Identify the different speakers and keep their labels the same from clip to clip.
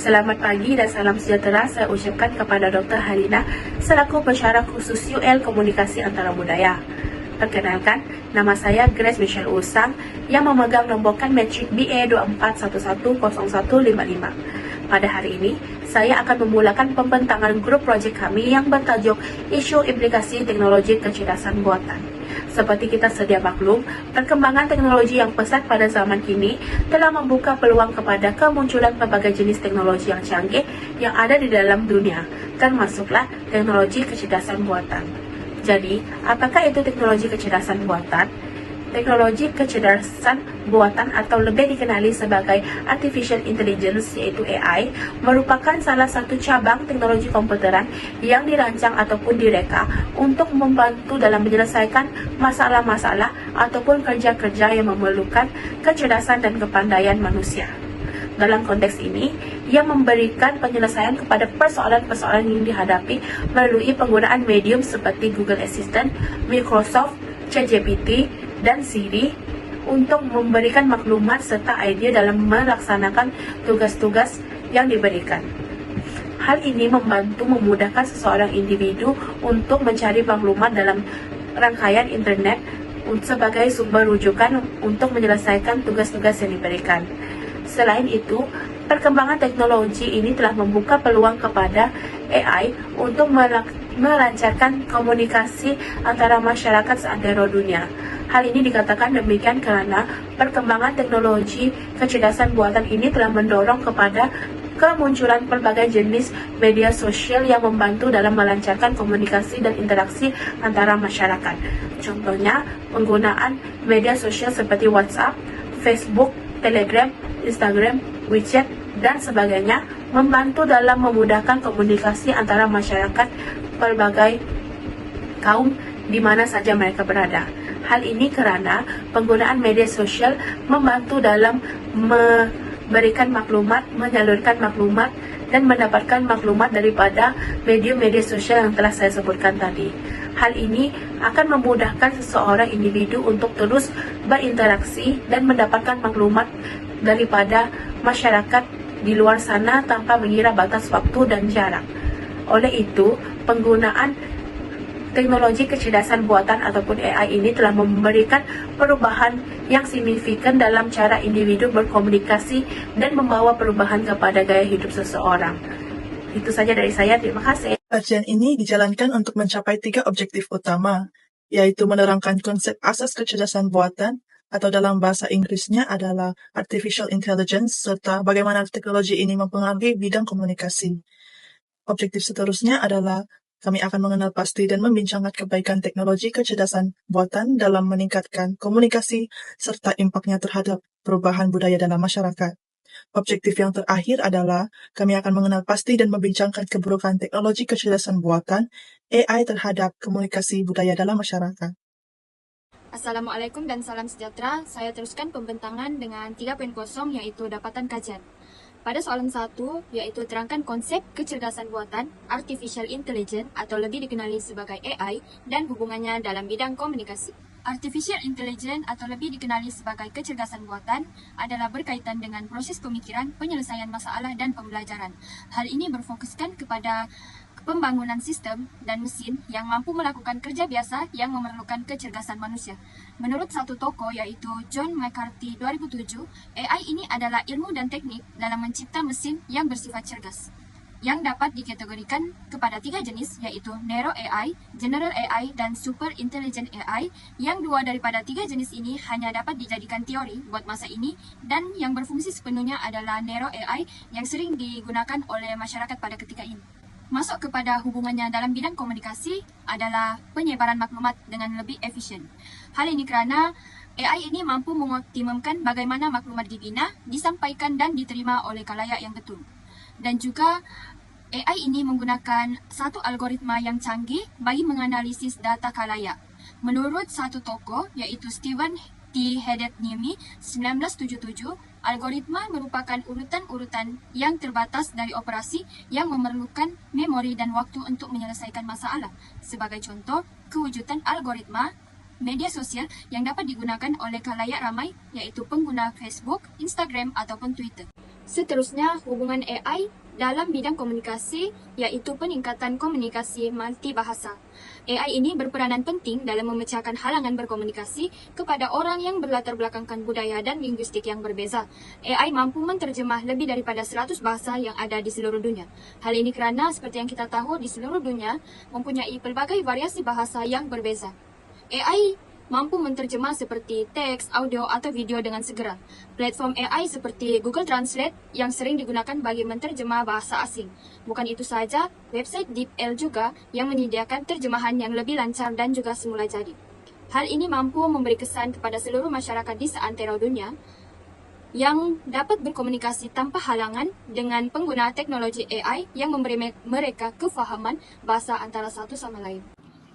Speaker 1: Selamat pagi dan salam sejahtera saya ucapkan kepada Dr. Halina selaku pensyarah khusus UL Komunikasi Antara Budaya. Perkenalkan, nama saya Grace Michelle Usang yang memegang nomborkan metrik BE 24110155. Pada hari ini, saya akan memulakan pembentangan grup proyek kami yang bertajuk Isu Implikasi Teknologi Kecerdasan Buatan. Seperti kita sedia maklum, perkembangan teknologi yang pesat pada zaman kini telah membuka peluang kepada kemunculan berbagai jenis teknologi yang canggih yang ada di dalam dunia, termasuklah teknologi kecerdasan buatan. Jadi, apakah itu teknologi kecerdasan buatan? Teknologi kecerdasan buatan atau lebih dikenali sebagai Artificial Intelligence yaitu AI merupakan salah satu cabang teknologi komputeran yang dirancang ataupun direka untuk membantu dalam menyelesaikan masalah-masalah ataupun kerja-kerja yang memerlukan kecerdasan dan kepandaian manusia. Dalam konteks ini, ia memberikan penyelesaian kepada persoalan-persoalan yang dihadapi melalui penggunaan medium seperti Google Assistant, Microsoft, ChatGPT, dan Siri untuk memberikan maklumat serta idea dalam melaksanakan tugas-tugas yang diberikan. Hal ini memudahkan seseorang individu untuk mencari maklumat dalam rangkaian internet sebagai sumber rujukan untuk menyelesaikan tugas-tugas yang diberikan. Selain itu, perkembangan teknologi ini telah membuka peluang kepada AI untuk melancarkan komunikasi antara masyarakat seantero dunia. Hal ini dikatakan demikian karena perkembangan teknologi kecerdasan buatan ini telah mendorong kepada kemunculan berbagai jenis media sosial yang membantu dalam melancarkan komunikasi dan interaksi antara masyarakat. Contohnya, penggunaan media sosial seperti WhatsApp, Facebook, Telegram, Instagram, WeChat, dan sebagainya membantu dalam memudahkan komunikasi antara masyarakat berbagai kaum di mana saja mereka berada. Hal ini karena penggunaan media sosial membantu dalam memberikan maklumat, menyalurkan maklumat, dan mendapatkan maklumat daripada media sosial yang telah saya sebutkan tadi. Hal ini akan memudahkan seseorang individu untuk terus berinteraksi dan mendapatkan maklumat daripada masyarakat di luar sana tanpa mengira batas waktu dan jarak. Oleh itu, penggunaan teknologi kecerdasan buatan ataupun AI ini telah memberikan perubahan yang signifikan dalam cara individu berkomunikasi dan membawa perubahan kepada gaya hidup seseorang. Itu saja dari saya, terima kasih.
Speaker 2: Kajian ini dijalankan untuk mencapai 3 objektif utama, yaitu menerangkan konsep asas kecerdasan buatan, atau dalam bahasa Inggrisnya adalah Artificial Intelligence, serta bagaimana teknologi ini mempengaruhi bidang komunikasi. Objektif seterusnya adalah kami akan mengenal pasti dan membincangkan kebaikan teknologi kecerdasan buatan dalam meningkatkan komunikasi serta impaknya terhadap perubahan budaya dalam masyarakat. Objektif yang terakhir adalah kami akan mengenal pasti dan membincangkan keburukan teknologi kecerdasan buatan AI terhadap komunikasi budaya dalam masyarakat.
Speaker 3: Assalamualaikum dan salam sejahtera. Saya teruskan pembentangan dengan 3.0 yaitu dapatan kajian. Pada soalan 1, yaitu terangkan konsep kecerdasan buatan, Artificial Intelligence atau lebih dikenali sebagai AI dan hubungannya dalam bidang komunikasi. Artificial Intelligence atau lebih dikenali sebagai kecerdasan buatan adalah berkaitan dengan proses pemikiran, penyelesaian masalah dan pembelajaran. Hal ini berfokuskan kepada pembangunan sistem dan mesin yang mampu melakukan kerja biasa yang memerlukan kecerdasan manusia. Menurut satu tokoh yaitu John McCarthy 2007, AI ini adalah ilmu dan teknik dalam mencipta mesin yang bersifat cerdas, yang dapat dikategorikan kepada 3 jenis yaitu Narrow AI, General AI, dan Super Intelligent AI, yang 2 daripada 3 jenis ini hanya dapat dijadikan teori buat masa ini dan yang berfungsi sepenuhnya adalah Narrow AI yang sering digunakan oleh masyarakat pada ketika ini. Masuk kepada hubungannya dalam bidang komunikasi adalah penyebaran maklumat dengan lebih efisien. Hal ini kerana AI ini mampu mengoptimumkan bagaimana maklumat dibina, disampaikan dan diterima oleh khalayak yang betul. Dan juga AI ini menggunakan satu algoritma yang canggih bagi menganalisis data khalayak. Menurut satu tokoh yaitu Stephen T. Hedetniemi 1977, algoritma merupakan urutan-urutan yang terbatas dari operasi yang memerlukan memori dan waktu untuk menyelesaikan masalah. Sebagai contoh, kewujudan algoritma media sosial yang dapat digunakan oleh khalayak ramai yaitu pengguna Facebook, Instagram ataupun Twitter. Seterusnya, hubungan AI dalam bidang komunikasi iaitu peningkatan komunikasi multibahasa. AI ini berperanan penting dalam memecahkan halangan berkomunikasi kepada orang yang berlatar belakangkan budaya dan linguistik yang berbeza. AI mampu menterjemah lebih daripada 100 bahasa yang ada di seluruh dunia. Hal ini kerana seperti yang kita tahu di seluruh dunia mempunyai pelbagai variasi bahasa yang berbeza. AI mampu menterjemah seperti teks, audio atau video dengan segera. Platform AI seperti Google Translate yang sering digunakan bagi menterjemah bahasa asing. Bukan itu sahaja, website DeepL juga yang menyediakan terjemahan yang lebih lancar dan juga semula jadi. Hal ini mampu memberi kesan kepada seluruh masyarakat di seantero dunia yang dapat berkomunikasi tanpa halangan dengan pengguna teknologi AI yang memberi mereka kefahaman bahasa antara satu sama lain.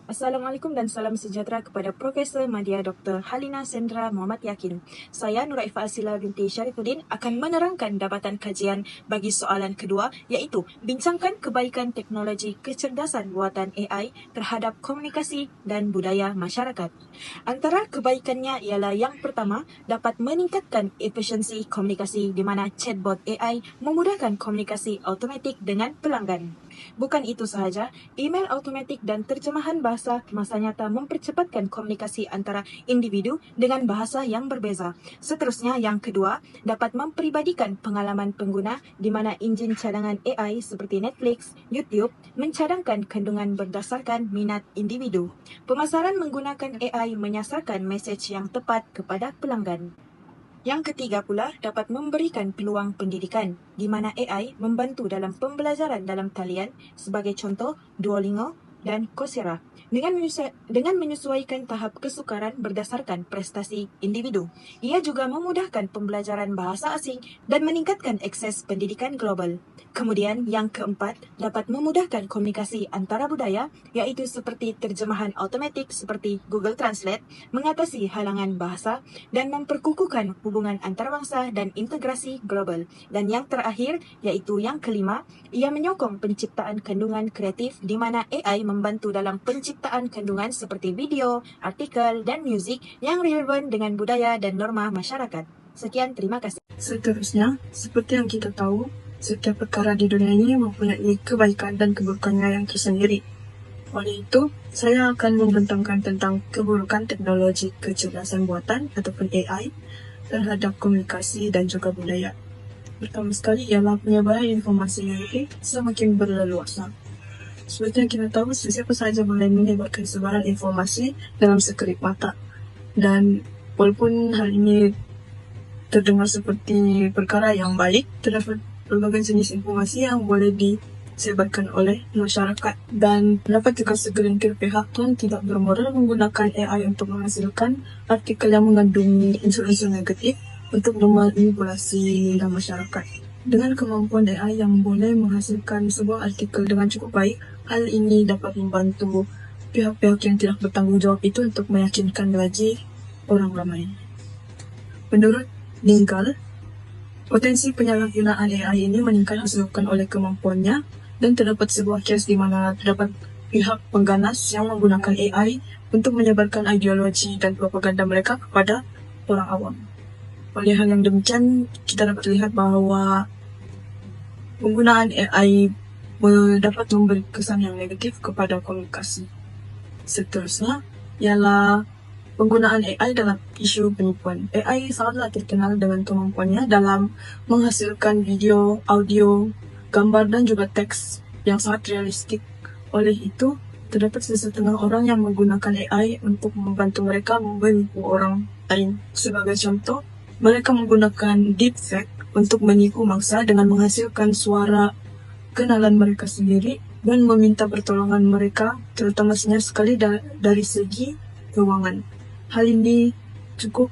Speaker 4: Assalamualaikum dan salam sejahtera kepada Profesor Madya Dr. Halina Sendra Muhammad Yakin. Saya Nuraifa Asila binti Syarifuddin akan menerangkan dapatan kajian bagi soalan kedua iaitu bincangkan kebaikan teknologi kecerdasan buatan AI terhadap komunikasi dan budaya masyarakat. Antara kebaikannya ialah yang pertama dapat meningkatkan efisiensi komunikasi di mana chatbot AI memudahkan komunikasi automatik dengan pelanggan. Bukan itu sahaja, email automatik dan terjemahan bahasa masa nyata mempercepatkan komunikasi antara individu dengan bahasa yang berbeza. Seterusnya, yang kedua, dapat memperibadikan pengalaman pengguna di mana enjin cadangan AI seperti Netflix, YouTube mencadangkan kandungan berdasarkan minat individu. Pemasaran menggunakan AI menyasarkan mesej yang tepat kepada pelanggan. Yang ketiga pula dapat memberikan peluang pendidikan di mana AI membantu dalam pembelajaran dalam talian sebagai contoh Duolingo dan Coursera dengan menyesuaikan tahap kesukaran berdasarkan prestasi individu. Ia juga memudahkan pembelajaran bahasa asing dan meningkatkan akses pendidikan global. Kemudian yang keempat dapat memudahkan komunikasi antara budaya iaitu seperti terjemahan automatik seperti Google Translate, mengatasi halangan bahasa dan memperkukuhkan hubungan antarabangsa dan integrasi global. Dan yang terakhir iaitu yang kelima, ia menyokong penciptaan kandungan kreatif di mana AI membantu dalam penciptaan kandungan seperti video, artikel dan muzik yang relevan dengan budaya dan norma masyarakat. Sekian, terima kasih.
Speaker 2: Seterusnya, seperti yang kita tahu, setiap perkara di dunia ini mempunyai kebaikan dan keburukannya yang tersendiri. Oleh itu, saya akan membentangkan tentang keburukan teknologi kecerdasan buatan ataupun AI terhadap komunikasi dan juga budaya. Pertama sekali ialah penyebaran informasi yang semakin berleluasa. Seperti yang kita tahu, siapa saja boleh menyebarkan sebaran informasi dalam sekelip mata. Dan walaupun hal ini terdengar seperti perkara yang baik, terdapat berbagai jenis informasi yang boleh disebarkan oleh masyarakat. Dan terdapat juga segelintir pihak yang tidak bermodal menggunakan AI untuk menghasilkan artikel yang mengandung unsur-unsur negatif untuk memanipulasi masyarakat. Dengan kemampuan AI yang boleh menghasilkan sebuah artikel dengan cukup baik, hal ini dapat membantu pihak-pihak yang tidak bertanggung jawab itu untuk meyakinkan lagi orang ramai. Menurut Dingle, potensi penyalahgunaan AI ini meningkat disebabkan oleh kemampuannya dan terdapat sebuah kes di mana terdapat pihak pengganas yang menggunakan AI untuk menyebarkan ideologi dan propaganda mereka kepada orang awam. Oleh hal yang demikian, kita dapat lihat bahawa penggunaan AI dapat memberi kesan yang negatif kepada komunikasi. Seterusnya ialah penggunaan AI dalam isu penipuan. AI sangatlah terkenal dengan kemampuannya dalam menghasilkan video, audio, gambar dan juga teks yang sangat realistik. Oleh itu, terdapat sesetengah orang yang menggunakan AI untuk membantu mereka menipu orang lain. Sebagai contoh, mereka menggunakan deepfake untuk menipu mangsa dengan menghasilkan suara kenalan mereka sendiri dan meminta pertolongan mereka, terutama sekali dari segi keuangan. Hal ini cukup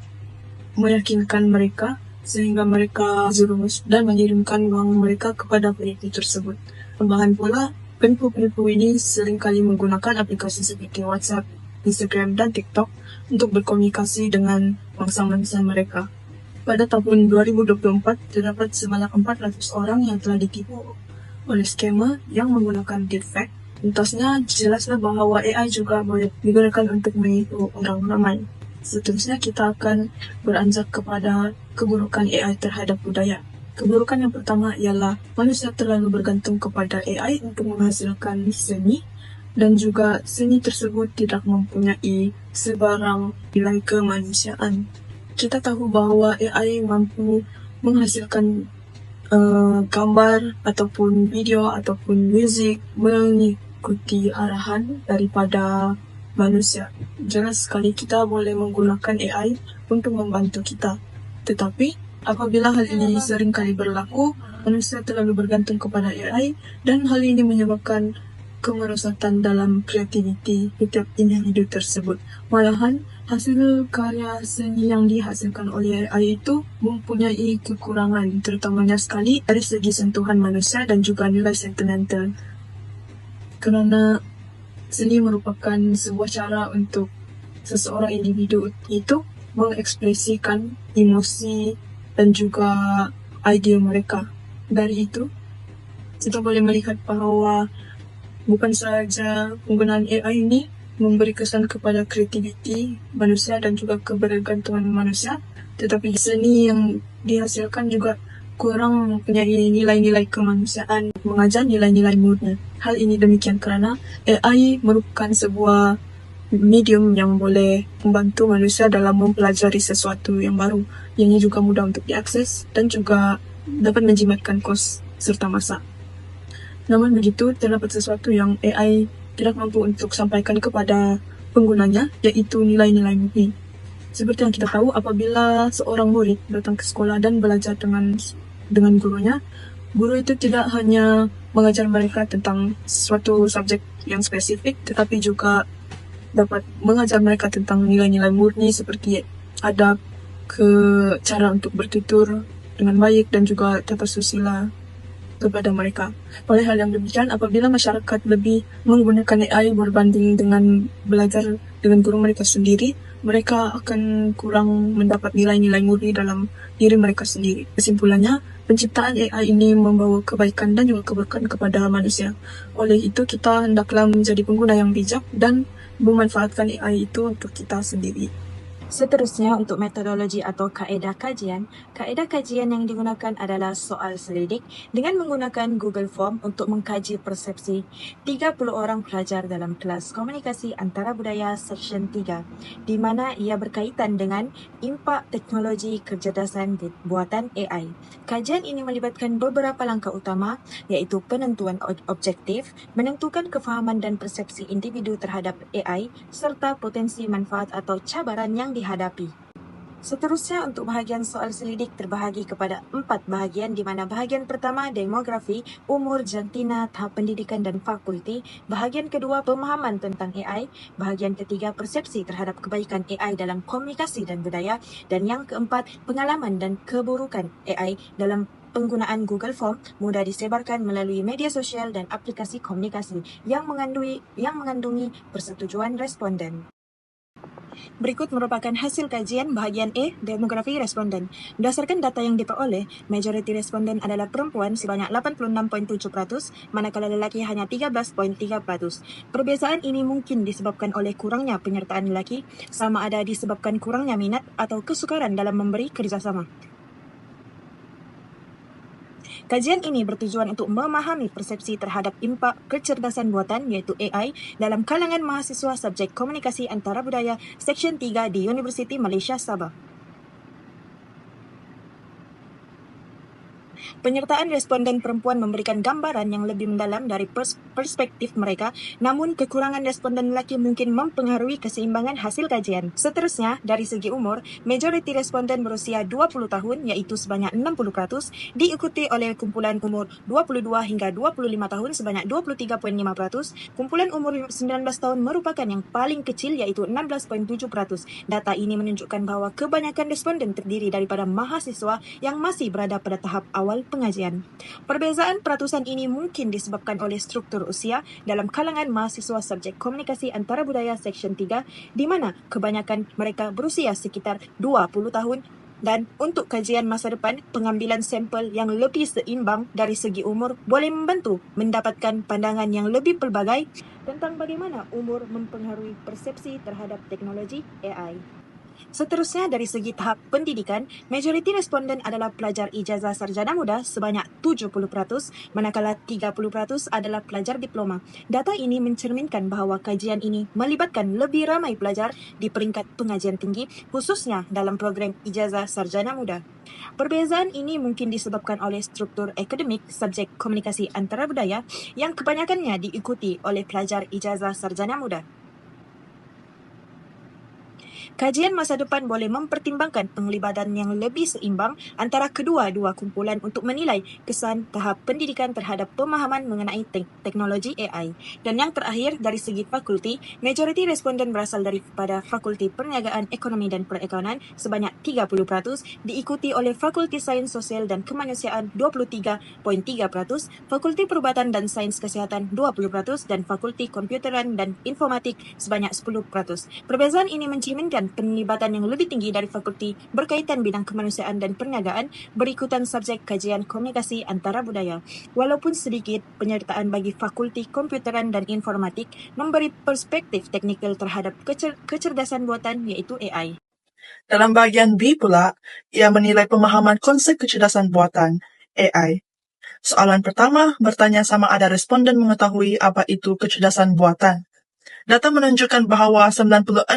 Speaker 2: meyakinkan mereka sehingga mereka jerumus dan mengirimkan uang mereka kepada penipu tersebut. Tambahan pula, penipu-penipu ini seringkali menggunakan aplikasi seperti WhatsApp, Instagram, dan TikTok untuk berkomunikasi dengan mangsa-mangsa mereka. Pada tahun 2024, terdapat sebanyak 400 orang yang telah ditipu oleh skema yang menggunakan deepfake. Tuntasnya, jelaslah bahawa AI juga boleh digunakan untuk menipu orang ramai. Seterusnya, kita akan beranjak kepada keburukan AI terhadap budaya.
Speaker 4: Keburukan yang pertama ialah manusia terlalu bergantung kepada AI untuk menghasilkan seni dan juga seni tersebut tidak mempunyai sebarang nilai kemanusiaan. Kita tahu bahawa AI mampu menghasilkan gambar ataupun video ataupun muzik mengikuti arahan daripada manusia. Jelas sekali kita boleh menggunakan AI untuk membantu kita. Tetapi apabila hal ini sering kali berlaku, manusia terlalu bergantung kepada AI dan hal ini menyebabkan kemerosotan dalam kreativiti setiap individu tersebut. Malahan, hasil karya seni yang dihasilkan oleh AI itu mempunyai kekurangan, terutamanya sekali dari segi sentuhan manusia dan juga nilai sentimental. Kerana seni merupakan sebuah cara untuk seseorang individu itu mengekspresikan emosi dan juga idea mereka. Dari itu, kita boleh melihat bahawa bukan sahaja penggunaan AI ini memberi kesan kepada kreativiti manusia dan juga kebergantungan manusia, tetapi seni yang dihasilkan juga kurang mempunyai nilai-nilai kemanusiaan, mengajar nilai-nilai murni. Hal ini demikian kerana AI merupakan sebuah medium yang boleh membantu manusia dalam mempelajari sesuatu yang baru, yang juga mudah untuk diakses dan juga dapat menjimatkan kos serta masa. Namun begitu, terdapat sesuatu yang AI tidak mampu untuk sampaikan kepada penggunanya, iaitu nilai-nilai murni. Seperti yang kita tahu, apabila seorang murid datang ke sekolah dan belajar dengan gurunya, guru itu tidak hanya mengajar mereka tentang suatu subjek yang spesifik, tetapi juga dapat mengajar mereka tentang nilai-nilai murni seperti adab, cara untuk bertutur dengan baik dan juga tata susila kepada mereka. Oleh hal yang demikian, apabila masyarakat lebih menggunakan AI berbanding dengan belajar dengan guru mereka sendiri, mereka akan kurang mendapat nilai-nilai murni dalam diri mereka sendiri. Kesimpulannya, penciptaan AI ini membawa kebaikan dan juga keberkahan kepada manusia. Oleh itu, kita hendaklah menjadi pengguna yang bijak dan memanfaatkan AI itu untuk kita sendiri. Seterusnya, untuk metodologi atau kaedah kajian yang digunakan adalah soal selidik dengan menggunakan Google Form untuk mengkaji persepsi 30 orang pelajar dalam kelas komunikasi antarabudaya Seksyen 3, di mana ia berkaitan dengan impak teknologi kecerdasan buatan AI. Kajian ini melibatkan beberapa langkah utama, iaitu penentuan objektif, menentukan kefahaman dan persepsi individu terhadap AI, serta potensi manfaat atau cabaran yang dihadapi. Seterusnya, untuk bahagian soal selidik terbahagi kepada 4 bahagian, di mana bahagian pertama demografi, umur, jantina, tahap pendidikan dan fakulti, bahagian kedua pemahaman tentang AI, bahagian ketiga persepsi terhadap kebaikan AI dalam komunikasi dan budaya, dan yang keempat pengalaman dan keburukan AI dalam penggunaan Google Form mudah disebarkan melalui media sosial dan aplikasi komunikasi yang mengandungi persetujuan responden. Berikut merupakan hasil kajian bahagian A, demografi responden. Berdasarkan data yang diperoleh, majoriti responden adalah perempuan sebanyak 86.7%, manakala lelaki hanya 13.3%. Perbezaan ini mungkin disebabkan oleh kurangnya penyertaan lelaki, sama ada disebabkan kurangnya minat atau kesukaran dalam memberi kerjasama. Kajian ini bertujuan untuk memahami persepsi terhadap impak kecerdasan buatan iaitu AI dalam kalangan mahasiswa subjek komunikasi antarabudaya Seksyen 3 di Universiti Malaysia Sabah. Penyertaan responden perempuan memberikan gambaran yang lebih mendalam dari perspektif mereka, namun kekurangan responden lelaki mungkin mempengaruhi keseimbangan hasil kajian. Seterusnya, dari segi umur, majoriti responden berusia 20 tahun iaitu sebanyak 60%, diikuti oleh kumpulan umur 22 hingga 25 tahun sebanyak 23.5%, kumpulan umur 19 tahun merupakan yang paling kecil iaitu 16.7%. Data ini menunjukkan bahawa kebanyakan responden terdiri daripada mahasiswa yang masih berada pada tahap awal pengajian. Perbezaan peratusan ini mungkin disebabkan oleh struktur usia dalam kalangan mahasiswa subjek komunikasi antarabudaya Seksyen 3, di mana kebanyakan mereka berusia sekitar 20 tahun, dan untuk kajian masa depan, pengambilan sampel yang lebih seimbang dari segi umur boleh membantu mendapatkan pandangan yang lebih pelbagai tentang bagaimana umur mempengaruhi persepsi terhadap teknologi AI. Seterusnya, dari segi tahap pendidikan, majoriti responden adalah pelajar ijazah sarjana muda sebanyak 70%, manakala 30% adalah pelajar diploma. Data ini mencerminkan bahawa kajian ini melibatkan lebih ramai pelajar di peringkat pengajian tinggi, khususnya dalam program ijazah sarjana muda. Perbezaan ini mungkin disebabkan oleh struktur akademik subjek komunikasi antarabudaya yang kebanyakannya diikuti oleh pelajar ijazah sarjana muda. Kajian masa depan boleh mempertimbangkan penglibatan yang lebih seimbang antara kedua-dua kumpulan untuk menilai kesan tahap pendidikan terhadap pemahaman mengenai teknologi AI. Dan yang terakhir, dari segi fakulti, majoriti responden berasal daripada Fakulti Perniagaan, Ekonomi dan Perekonomian sebanyak 30%, diikuti oleh Fakulti Sains Sosial dan Kemanusiaan 23.3%, Fakulti Perubatan dan Sains Kesihatan 20%, dan Fakulti Komputeran dan Informatik sebanyak 10%. Perbezaan ini mencerminkan penglibatan yang lebih tinggi dari fakulti berkaitan bidang kemanusiaan dan perniagaan berikutan subjek kajian komunikasi antarabudaya. Walaupun sedikit, penyertaan bagi fakulti komputeran dan informatik memberi perspektif teknikal terhadap kecerdasan buatan iaitu AI.
Speaker 2: Dalam bagian B pula, ia menilai pemahaman konsep kecerdasan buatan, AI. Soalan pertama bertanya sama ada responden mengetahui apa itu kecerdasan buatan. Data menunjukkan bahawa 96.7%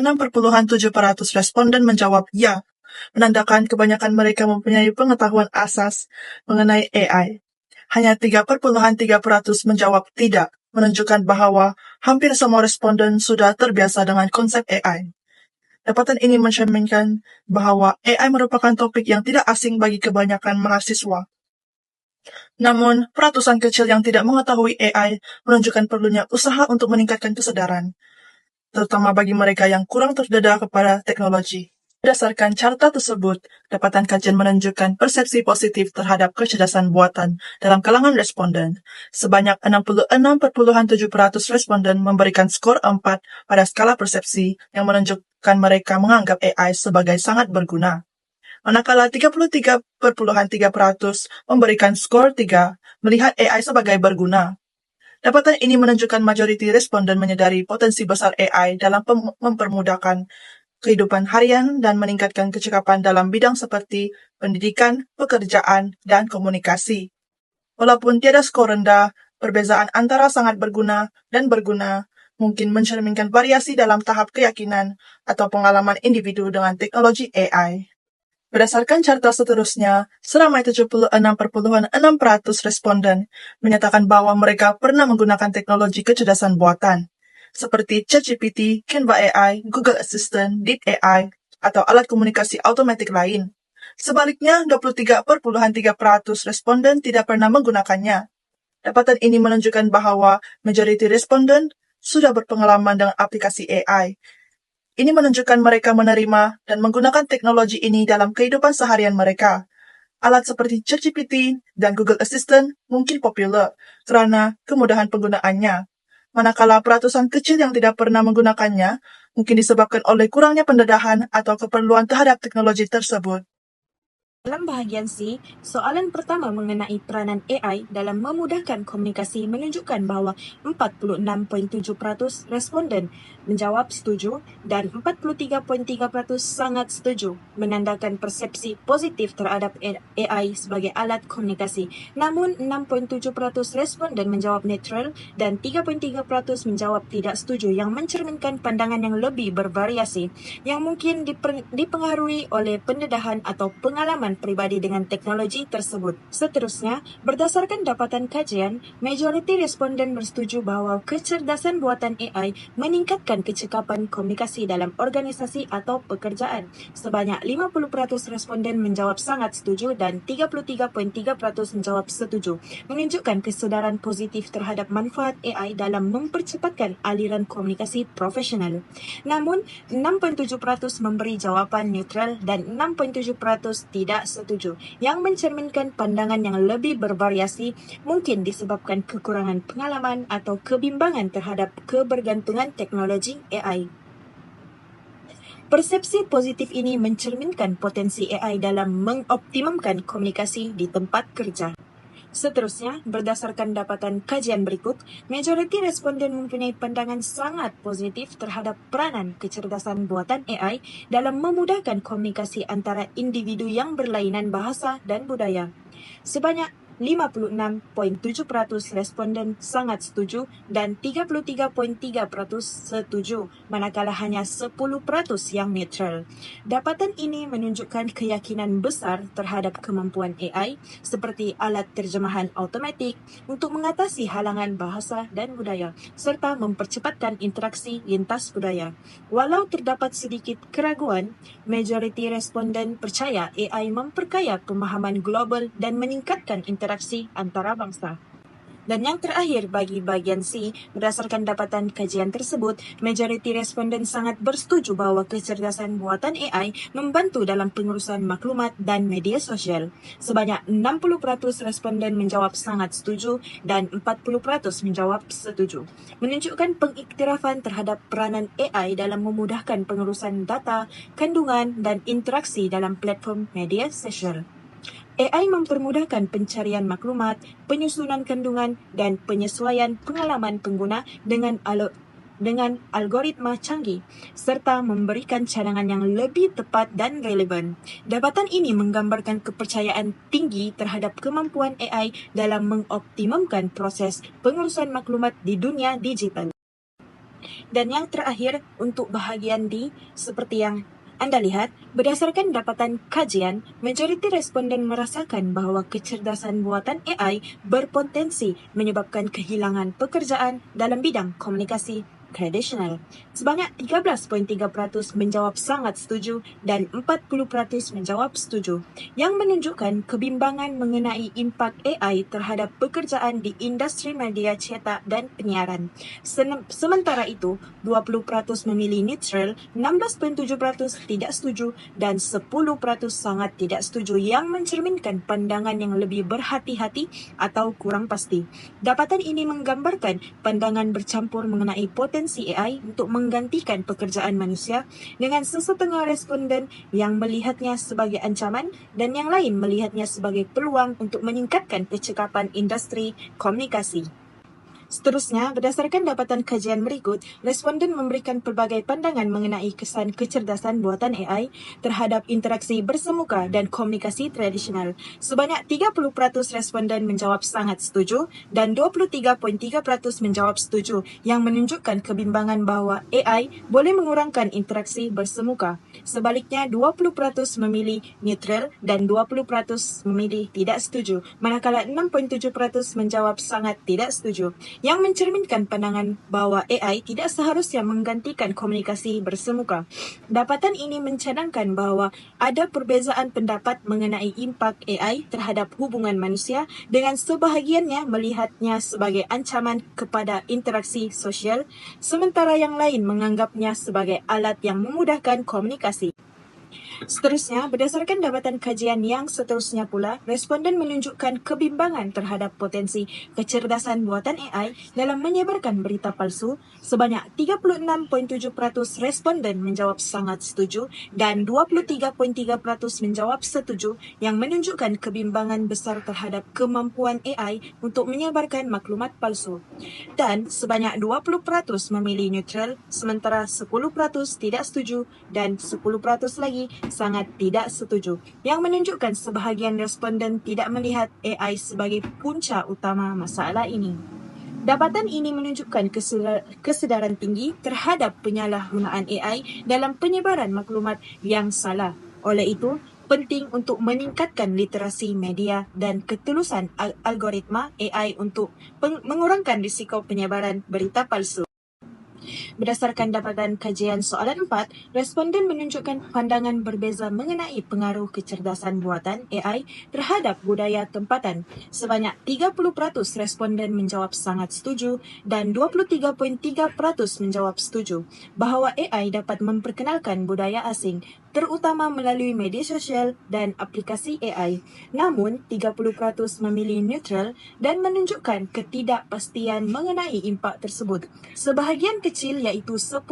Speaker 2: responden menjawab ya, menandakan kebanyakan mereka mempunyai pengetahuan asas mengenai AI. Hanya 3.3% menjawab tidak, menunjukkan bahawa hampir semua responden sudah terbiasa dengan konsep AI. Dapatan ini mencerminkan bahawa AI merupakan topik yang tidak asing bagi kebanyakan mahasiswa. Namun, peratusan kecil yang tidak mengetahui AI menunjukkan perlunya usaha untuk meningkatkan kesedaran, terutama bagi mereka yang kurang terdedah kepada teknologi. Berdasarkan carta tersebut, dapatan kajian menunjukkan persepsi positif terhadap kecerdasan buatan dalam kalangan responden. Sebanyak 66.7% responden memberikan skor 4 pada skala persepsi yang menunjukkan mereka menganggap AI sebagai sangat berguna. Manakala 33.3% memberikan skor 3 melihat AI sebagai berguna. Dapatan ini menunjukkan majoriti responden menyadari potensi besar AI dalam mempermudahkan kehidupan harian dan meningkatkan kecekapan dalam bidang seperti pendidikan, pekerjaan, dan komunikasi. Walaupun tiada skor rendah, perbezaan antara sangat berguna dan berguna mungkin mencerminkan variasi dalam tahap keyakinan atau pengalaman individu dengan teknologi AI. Berdasarkan carta seterusnya, seramai 76.6% responden menyatakan bahwa mereka pernah menggunakan teknologi kecerdasan buatan, seperti ChatGPT, Canva AI, Google Assistant, Deep AI, atau alat komunikasi otomatis lain. Sebaliknya, 23.3% responden tidak pernah menggunakannya. Dapatan ini menunjukkan bahwa majoriti responden sudah berpengalaman dengan aplikasi AI. Ini menunjukkan mereka menerima dan menggunakan teknologi ini dalam kehidupan seharian mereka. Alat seperti ChatGPT dan Google Assistant mungkin populer kerana kemudahan penggunaannya. Manakala peratusan kecil yang tidak pernah menggunakannya mungkin disebabkan oleh kurangnya pendedahan atau keperluan terhadap teknologi tersebut.
Speaker 4: Dalam bahagian C, soalan pertama mengenai peranan AI dalam memudahkan komunikasi menunjukkan bahawa 46.7% responden menjawab setuju dan 43.3% sangat setuju, menandakan persepsi positif terhadap AI sebagai alat komunikasi. Namun, 6.7% responden menjawab netral dan 3.3% menjawab tidak setuju yang mencerminkan pandangan yang lebih bervariasi yang mungkin dipengaruhi oleh pendedahan atau pengalaman pribadi dengan teknologi tersebut. Seterusnya, berdasarkan dapatan kajian, majoriti responden bersetuju bahawa kecerdasan buatan AI meningkatkan kecekapan komunikasi dalam organisasi atau pekerjaan. Sebanyak 50% responden menjawab sangat setuju dan 33.3% menjawab setuju, menunjukkan kesedaran positif terhadap manfaat AI dalam mempercepatkan aliran komunikasi profesional. Namun, 6.7% memberi jawapan neutral dan 6.7% tidak setuju, yang mencerminkan pandangan yang lebih bervariasi mungkin disebabkan kekurangan pengalaman atau kebimbangan terhadap kebergantungan teknologi AI. Persepsi positif ini mencerminkan potensi AI dalam mengoptimumkan komunikasi di tempat kerja. Seterusnya, berdasarkan dapatan kajian berikut, majoriti responden mempunyai pandangan sangat positif terhadap peranan kecerdasan buatan AI dalam memudahkan komunikasi antara individu yang berlainan bahasa dan budaya. Sebanyak 56.7% responden sangat setuju dan 33.3% setuju, manakala hanya 10% yang netral. Dapatan ini menunjukkan keyakinan besar terhadap kemampuan AI seperti alat terjemahan automatik untuk mengatasi halangan bahasa dan budaya serta mempercepatkan interaksi lintas budaya. Walau terdapat sedikit keraguan, majoriti responden percaya AI memperkaya pemahaman global dan meningkatkan interaksi antara bangsa. Dan yang terakhir, bagi bahagian C, berdasarkan dapatan kajian tersebut, majoriti responden sangat bersetuju bahawa kecerdasan buatan AI membantu dalam pengurusan maklumat dan media sosial. Sebanyak 60% responden menjawab sangat setuju dan 40% menjawab setuju, menunjukkan pengiktirafan terhadap peranan AI dalam memudahkan pengurusan data, kandungan, dan interaksi dalam platform media sosial. AI mempermudahkan pencarian maklumat, penyusunan kandungan, dan penyesuaian pengalaman pengguna dengan algoritma canggih, serta memberikan cadangan yang lebih tepat dan relevan. Dapatan ini menggambarkan kepercayaan tinggi terhadap kemampuan AI dalam mengoptimumkan proses pengurusan maklumat di dunia digital. Dan yang terakhir, untuk bahagian D, seperti yang Anda lihat, berdasarkan dapatan kajian, majoriti responden merasakan bahawa kecerdasan buatan AI berpotensi menyebabkan kehilangan pekerjaan dalam bidang komunikasi tradisional. Sebanyak 13.3% menjawab sangat setuju dan 40% menjawab setuju, yang menunjukkan kebimbangan mengenai impak AI terhadap pekerjaan di industri media cetak dan penyiaran. Sementara itu, 20% memilih neutral, 16.7% tidak setuju dan 10% sangat tidak setuju, yang mencerminkan pandangan yang lebih berhati-hati atau kurang pasti. Dapatan ini menggambarkan pandangan bercampur mengenai potensi AI untuk menggantikan pekerjaan manusia, dengan sesetengah responden yang melihatnya sebagai ancaman dan yang lain melihatnya sebagai peluang untuk meningkatkan kecekapan industri komunikasi. Seterusnya, berdasarkan dapatan kajian berikut, responden memberikan pelbagai pandangan mengenai kesan kecerdasan buatan AI terhadap interaksi bersemuka dan komunikasi tradisional. Sebanyak 30% responden menjawab sangat setuju dan 23.3% menjawab setuju, yang menunjukkan kebimbangan bahawa AI boleh mengurangkan interaksi bersemuka. Sebaliknya, 20% memilih neutral dan 20% memilih tidak setuju, manakala 6.7% menjawab sangat tidak setuju, yang mencerminkan pandangan bahawa AI tidak seharusnya menggantikan komunikasi bersemuka. Dapatan ini mencadangkan bahawa ada perbezaan pendapat mengenai impak AI terhadap hubungan manusia, dengan sebahagiannya melihatnya sebagai ancaman kepada interaksi sosial, sementara yang lain menganggapnya sebagai alat yang memudahkan komunikasi. Seterusnya, berdasarkan dapatan kajian yang seterusnya pula, responden menunjukkan kebimbangan terhadap potensi kecerdasan buatan AI dalam menyebarkan berita palsu. Sebanyak 36.7% responden menjawab sangat setuju dan 23.3% menjawab setuju, yang menunjukkan kebimbangan besar terhadap kemampuan AI untuk menyebarkan maklumat palsu. Dan sebanyak 20% memilih neutral, sementara 10% tidak setuju dan 10% lagi sangat tidak setuju, yang menunjukkan sebahagian responden tidak melihat AI sebagai punca utama masalah ini. Dapatan ini menunjukkan kesedaran tinggi terhadap penyalahgunaan AI dalam penyebaran maklumat yang salah. Oleh itu, penting untuk meningkatkan literasi media dan ketulusan algoritma AI untuk mengurangkan risiko penyebaran berita palsu. Berdasarkan dapatan kajian soalan 4, responden menunjukkan pandangan berbeza mengenai pengaruh kecerdasan buatan AI terhadap budaya tempatan. Sebanyak 30% responden menjawab sangat setuju dan 23.3% menjawab setuju bahawa AI dapat memperkenalkan budaya asing, terutama melalui media sosial dan aplikasi AI. Namun, 30% memilih neutral dan menunjukkan ketidakpastian mengenai impak tersebut. Sebahagian kecil kecil iaitu 10%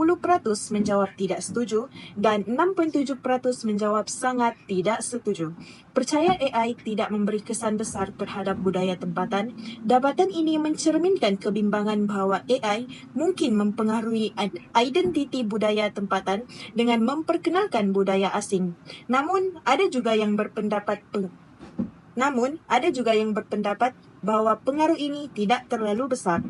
Speaker 4: menjawab tidak setuju dan 6.7% menjawab sangat tidak setuju. Percaya AI tidak memberi kesan besar terhadap budaya tempatan. Dapatan ini mencerminkan kebimbangan bahawa AI mungkin mempengaruhi identiti budaya tempatan dengan memperkenalkan budaya asing. Namun, ada juga yang berpendapat bahawa pengaruh ini tidak terlalu besar.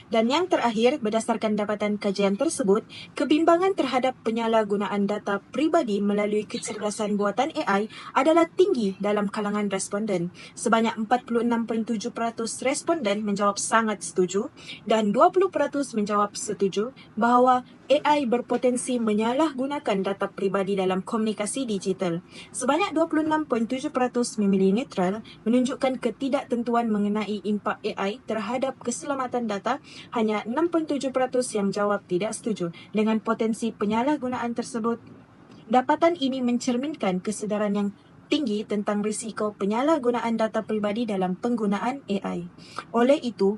Speaker 4: Dan yang terakhir, berdasarkan dapatan kajian tersebut, kebimbangan terhadap penyalahgunaan data pribadi melalui kecerdasan buatan AI adalah tinggi dalam kalangan responden. Sebanyak 46.7% responden menjawab sangat setuju dan 20% menjawab setuju bahawa AI berpotensi menyalahgunakan data pribadi dalam komunikasi digital. Sebanyak 26.7% memilih netral, menunjukkan ketidaktentuan mengenai impak AI terhadap keselamatan data. Hanya 6.7% yang jawab tidak setuju dengan potensi penyalahgunaan tersebut. Dapatan ini mencerminkan kesedaran yang tinggi tentang risiko penyalahgunaan data pribadi dalam penggunaan AI. Oleh itu,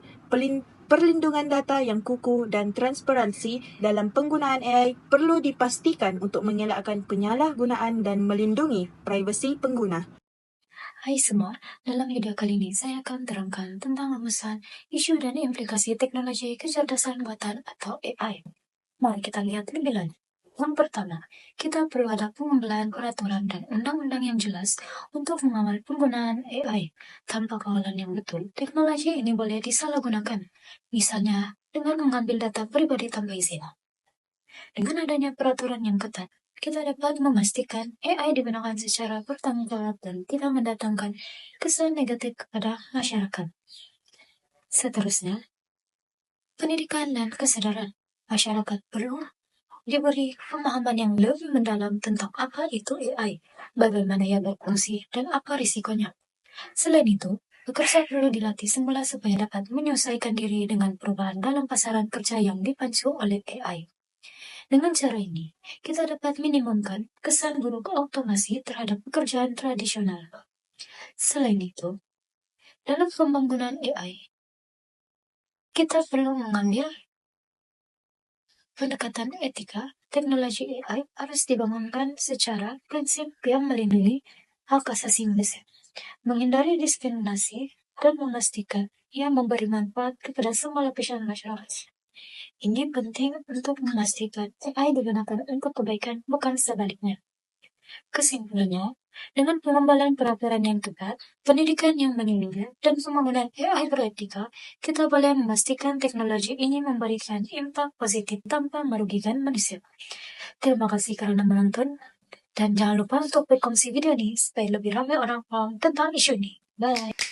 Speaker 4: perlindungan data yang kukuh dan transparansi dalam penggunaan AI perlu dipastikan untuk mengelakkan penyalahgunaan dan melindungi privasi pengguna.
Speaker 5: Hai semua, dalam video kali ini saya akan terangkan tentang rumusan, isu dan implikasi teknologi kecerdasan buatan atau AI. Mari kita lihat lebih lanjut. Yang pertama, kita perlu ada pengambilan peraturan dan undang-undang yang jelas untuk mengawal penggunaan AI. Tanpa kawalan yang betul, teknologi ini boleh disalahgunakan. Misalnya, dengan mengambil data pribadi tanpa izin. Dengan adanya peraturan yang ketat, kita dapat memastikan AI digunakan secara bertanggung jawab dan tidak mendatangkan kesan negatif kepada masyarakat. Seterusnya, pendidikan dan kesadaran. Masyarakat perlu diberi pemahaman yang lebih mendalam tentang apa itu AI, bagaimana ia berfungsi, dan apa risikonya. Selain itu, pekerja perlu dilatih semula supaya dapat menyesuaikan diri dengan perubahan dalam pasaran kerja yang dipacu oleh AI. Dengan cara ini, kita dapat minimumkan kesan buruk otomasi terhadap pekerjaan tradisional. Selain itu, dalam pembangunan AI, kita perlu mengambil pendekatan etika. Teknologi AI harus dibangunkan secara prinsip yang melindungi hak asasi manusia, menghindari diskriminasi, dan memastikan ia memberi manfaat kepada semua lapisan masyarakat. Ini penting untuk memastikan AI digunakan untuk kebaikan, bukan sebaliknya. Kesimpulannya, dengan pengembangan peraturan yang ketat, pendidikan yang melindungi, dan pembangunan AI beretika, kita boleh memastikan teknologi ini memberikan impak positif tanpa merugikan manusia. Terima kasih karena menonton, dan jangan lupa untuk berkongsi video ini supaya lebih ramai orang paham tentang isu ini. Bye!